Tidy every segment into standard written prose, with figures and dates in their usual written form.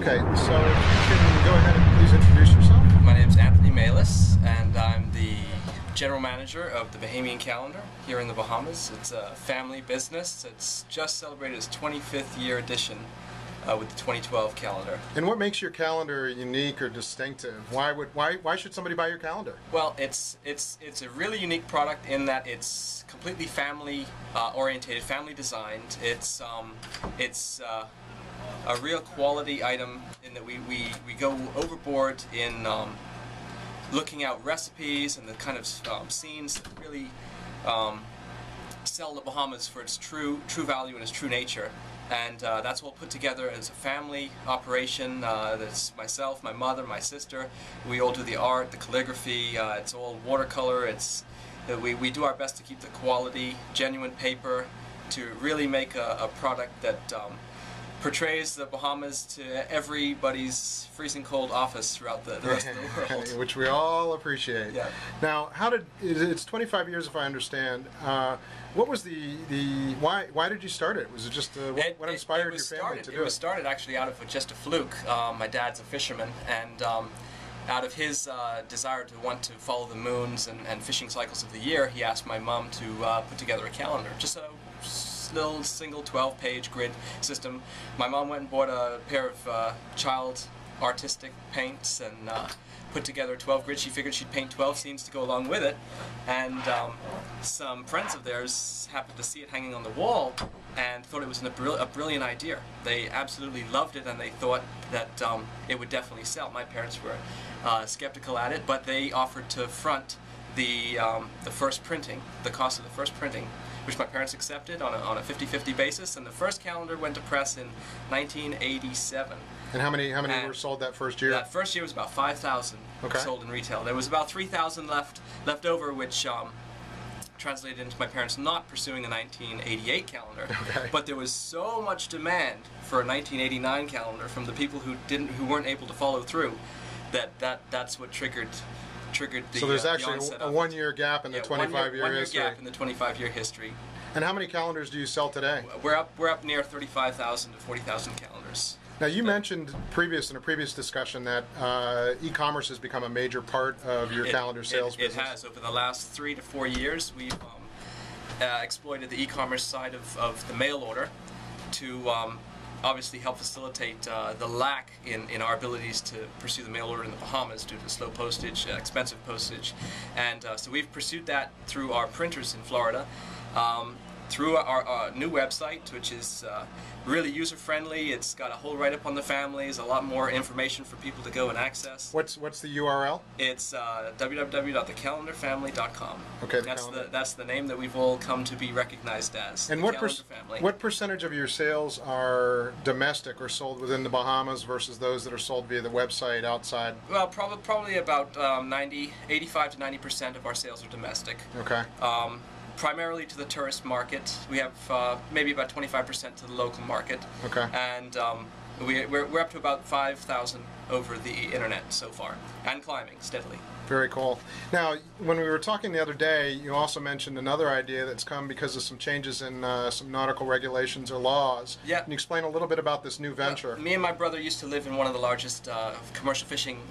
Okay, so if you can go ahead and please introduce yourself. My name is Anthony Maillis, and I'm the General Manager of the Bahamian Calendar here in the Bahamas. It's a family business. It's just celebrated its 25th year edition with the 2012 calendar. And what makes your calendar unique or distinctive? Why should somebody buy your calendar? Well, it's a really unique product in that it's completely family orientated, family designed. It's a real quality item in that we go overboard in looking out recipes and the kind of scenes that really sell the Bahamas for its true value and its true nature. And that's all put together as a family operation. That's myself, my mother, my sister. We all do the art, the calligraphy. It's all watercolor. We do our best to keep the quality, genuine paper, to really make a product that portrays the Bahamas to everybody's freezing cold office throughout the rest of the world. Which we all appreciate. Yeah. Now, it's 25 years if I understand. What was why did you start it? Was it just what inspired your family to do it? It was started actually out of just a fluke. My dad's a fisherman, and out of his desire to want to follow the moons and fishing cycles of the year, he asked my mom to put together a calendar. Just a little single 12-page grid system. My mom went and bought a pair of child artistic paints and put together 12 grids. She figured she'd paint 12 scenes to go along with it, and some friends of theirs happened to see it hanging on the wall and thought it was a brilliant idea. They absolutely loved it, and they thought that it would definitely sell. My parents were skeptical at it, but they offered to front the first printing, the cost of the first printing, which my parents accepted on a 50-50 basis, and the first calendar went to press in 1987. And how many were sold that first year? That first year was about 5,000 sold in retail. There was about 3,000 left over, which translated into my parents not pursuing a 1988 calendar. Okay. But there was so much demand for a 1989 calendar from the people who weren't able to follow through that's what triggered the So there's actually the a one-year gap in the 25-year history. One-year gap in the 25-year history. And how many calendars do you sell today? We're up near 35,000 to 40,000 calendars. Now, you mentioned in a previous discussion that e-commerce has become a major part of your calendar sales business. It has. Over the last 3 to 4 years, we've exploited the e-commerce side of the mail order to obviously help facilitate the lack in our abilities to pursue the mail order in the Bahamas due to slow postage, expensive postage. And so we've pursued that through our printers in Florida, through our new website, which is really user-friendly. It's got a whole write-up on the families, a lot more information for people to go and access. What's the URL? It's www.thecalendarfamily.com. Okay, that's the name that we've all come to be recognized as. And what percentage of your sales are domestic or sold within the Bahamas versus those that are sold via the website outside? Well, probably about 85 to 90% of our sales are domestic. Okay. Primarily to the tourist market. We have maybe about 25% to the local market. Okay. And we're up to about 5,000 over the internet so far, and climbing steadily. Very cool. Now, when we were talking the other day, you also mentioned another idea that's come because of some changes in some nautical regulations or laws. Yeah. Can you explain a little bit about this new venture? Me and my brother used to live in one of the largest commercial fishing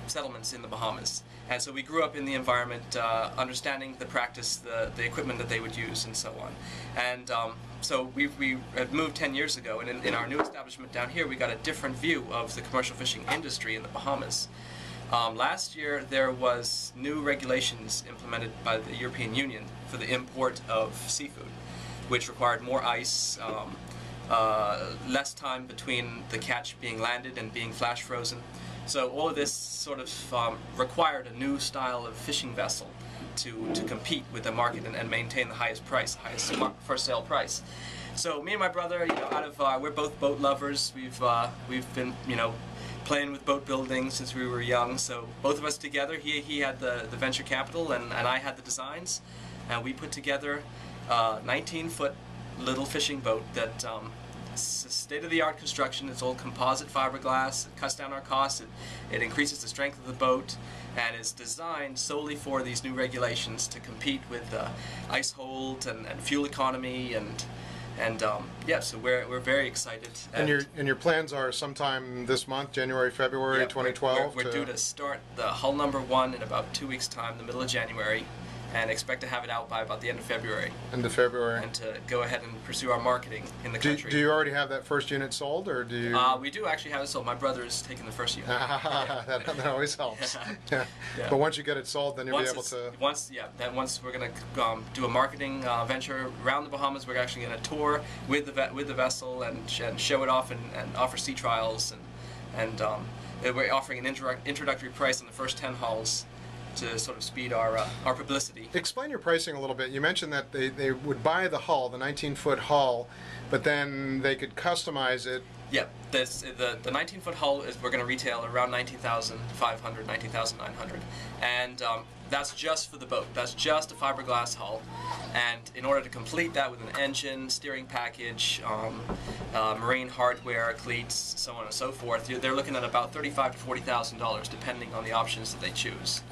settlements in the Bahamas. And so we grew up in the environment, understanding the practice, the equipment that they would use, and so on. And so we had moved 10 years ago, and in our new establishment down here, we got a different view of the commercial fishing industry in the Bahamas. Last year, there was new regulations implemented by the European Union for the import of seafood, which required more ice, less time between the catch being landed and being flash frozen. So all of this sort of required a new style of fishing vessel to compete with the market and maintain the highest price, highest first sale price. So me and my brother, we're both boat lovers. We've been playing with boat building since we were young. So both of us together, he had the venture capital and I had the designs, and we put together a 19-foot little fishing boat that state-of-the-art construction. It's all composite fiberglass. It cuts down our costs. It increases the strength of the boat, and it's designed solely for these new regulations to compete with ice hold and fuel economy and And yeah, so we're very excited. And your plans are sometime this month, January, February, yeah, 2012. We're due to start the hull number 1 in about 2 weeks' time, the middle of January, and expect to have it out by about the end of February. End of February. And to go ahead and pursue our marketing in the country. Do you already have that first unit sold, or do you? We do actually have it sold. My brother is taking the first unit. that always helps. Yeah. But once you get it sold, then you'll be able to. Once we're going to do a marketing venture around the Bahamas. We're actually going to tour with the vessel and show it off and offer sea trials and we're offering an introductory price on the first 10 hulls to sort of speed our publicity. Explain your pricing a little bit. You mentioned that they would buy the hull, the 19-foot hull, but then they could customize it. Yeah, the 19-foot hull is we're going to retail around $19,500, $19,900, and that's just for the boat. That's just a fiberglass hull, and in order to complete that with an engine, steering package, marine hardware, cleats, so on and so forth, they're looking at about $35,000 to $40,000, depending on the options that they choose.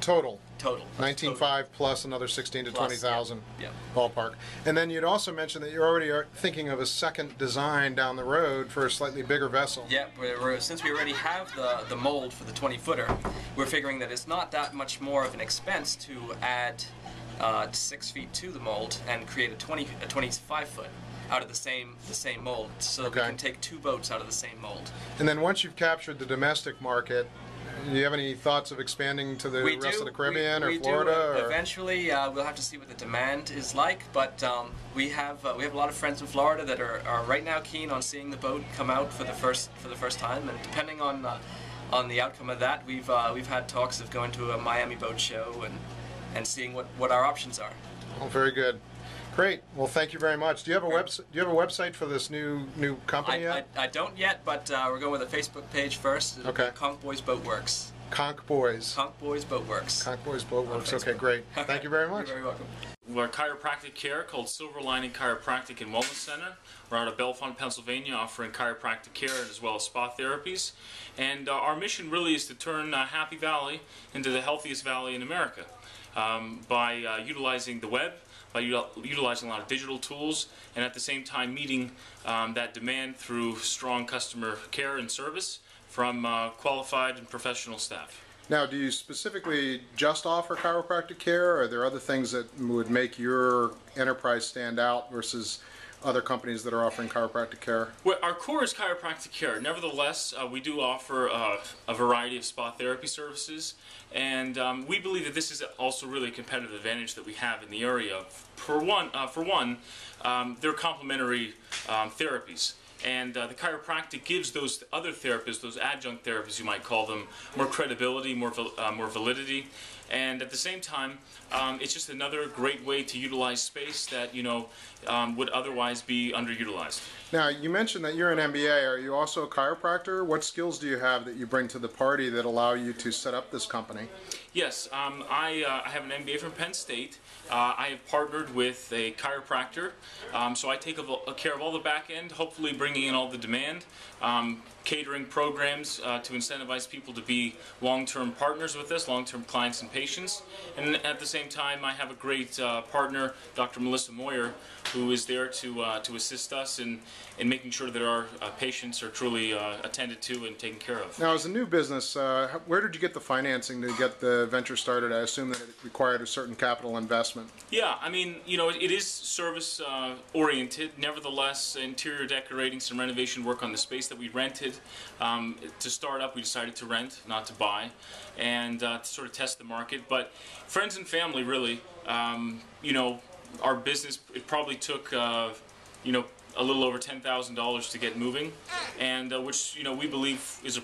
Total. Total. 19.5 plus another 16 to 20,000 yeah. ballpark. And then you'd also mentioned that you're already thinking of a second design down the road for a slightly bigger vessel. Yeah, since we already have the mold for the 20-footer, we're figuring that it's not that much more of an expense to add 6 feet to the mold and create a 25-foot out of the same mold, so that we can take 2 boats out of the same mold. And then once you've captured the domestic market, do you have any thoughts of expanding to the rest of the Caribbean or Florida? Eventually, we'll have to see what the demand is like. But we have a lot of friends in Florida that are right now keen on seeing the boat come out for the first time. And depending on the outcome of that, we've had talks of going to a Miami boat show and seeing what our options are. Oh, very good. Great. Well, thank you very much. Do you have a website for this new company yet? I don't yet, but we're going with a Facebook page first. Okay. Conch Boys Boat Works. Conch Boys. Conch Boys Boat Works. Conch Boys Boat Works. Okay, great. Thank you very much. You're very welcome. We're chiropractic care called Silver Lining Chiropractic and Wellness Center. We're out of Bellefonte, Pennsylvania, offering chiropractic care as well as spa therapies. And our mission really is to turn Happy Valley into the healthiest valley in America by utilizing the web, by utilizing a lot of digital tools, and at the same time meeting that demand through strong customer care and service from qualified and professional staff. Now, do you specifically just offer chiropractic care, or are there other things that would make your enterprise stand out versus other companies that are offering chiropractic care? Well, our core is chiropractic care. Nevertheless, we do offer a variety of spa therapy services, and we believe that this is also really a competitive advantage that we have in the area. For one, they're complementary therapies. And the chiropractic gives those other therapists, those adjunct therapists you might call them, more credibility, more validity. And at the same time, it's just another great way to utilize space that, would otherwise be underutilized. Now, you mentioned that you're an MBA. Are you also a chiropractor? What skills do you have that you bring to the party that allow you to set up this company? Yes, I have an MBA from Penn State. I have partnered with a chiropractor, so I take care of all the back end, hopefully bringing in all the demand, catering programs to incentivize people to be long-term partners with us, long-term clients and patients. And at the same time, I have a great partner, Dr. Melissa Moyer, who is there to assist us in making sure that our patients are truly attended to and taken care of. Now, as a new business, where did you get the financing to get the venture started? I assume that it required a certain capital investment. Yeah, I mean, it is service oriented. Nevertheless, interior decorating, some renovation work on the space that we rented. To start up, we decided to rent, not to buy, and to sort of test the market. But friends and family, really, our business, it probably took, a little over $10,000 to get moving, and which, we believe is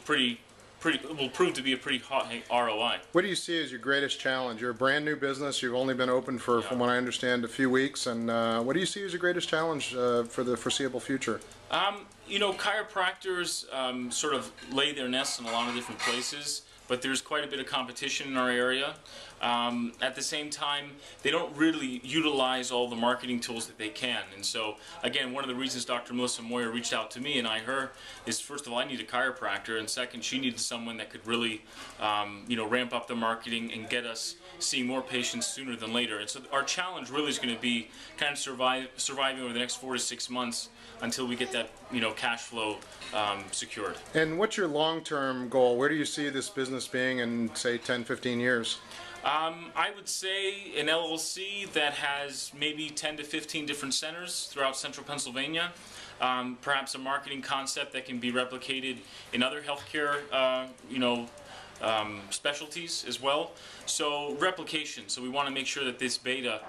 will prove to be a pretty high ROI. What do you see as your greatest challenge? You're a brand new business. You've only been open for, from what I understand, a few weeks. And what do you see as your greatest challenge for the foreseeable future? Chiropractors sort of lay their nests in a lot of different places. but there's quite a bit of competition in our area. At the same time, they don't really utilize all the marketing tools that they can. And so, again, one of the reasons Dr. Melissa Moyer reached out to me and her is, first of all, I need a chiropractor, and second, she needed someone that could really, ramp up the marketing and get us seeing more patients sooner than later. And so our challenge really is going to be kind of surviving over the next 4 to 6 months until we get that, cash flow secured. And what's your long-term goal? Where do you see this business being in, say, 10, 15 years? I would say an LLC that has maybe 10 to 15 different centers throughout central Pennsylvania. Perhaps a marketing concept that can be replicated in other healthcare, specialties as well. So replication. So we want to make sure that this beta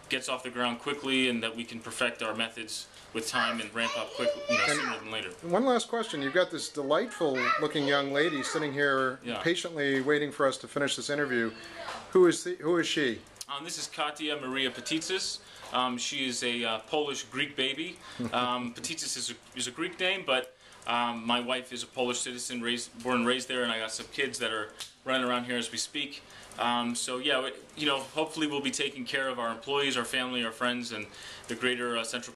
gets off the ground quickly and that we can perfect our methods with time and ramp up quickly, sooner than later. One last question. You've got this delightful looking young lady sitting here patiently waiting for us to finish this interview. Who is she? This is Katia Maria Petitsis. She is a Polish-Greek baby. Petitsis is a Greek name, but my wife is a Polish citizen, born and raised there, and I got some kids that are running around here as we speak. Hopefully we'll be taking care of our employees, our family, our friends, and the greater central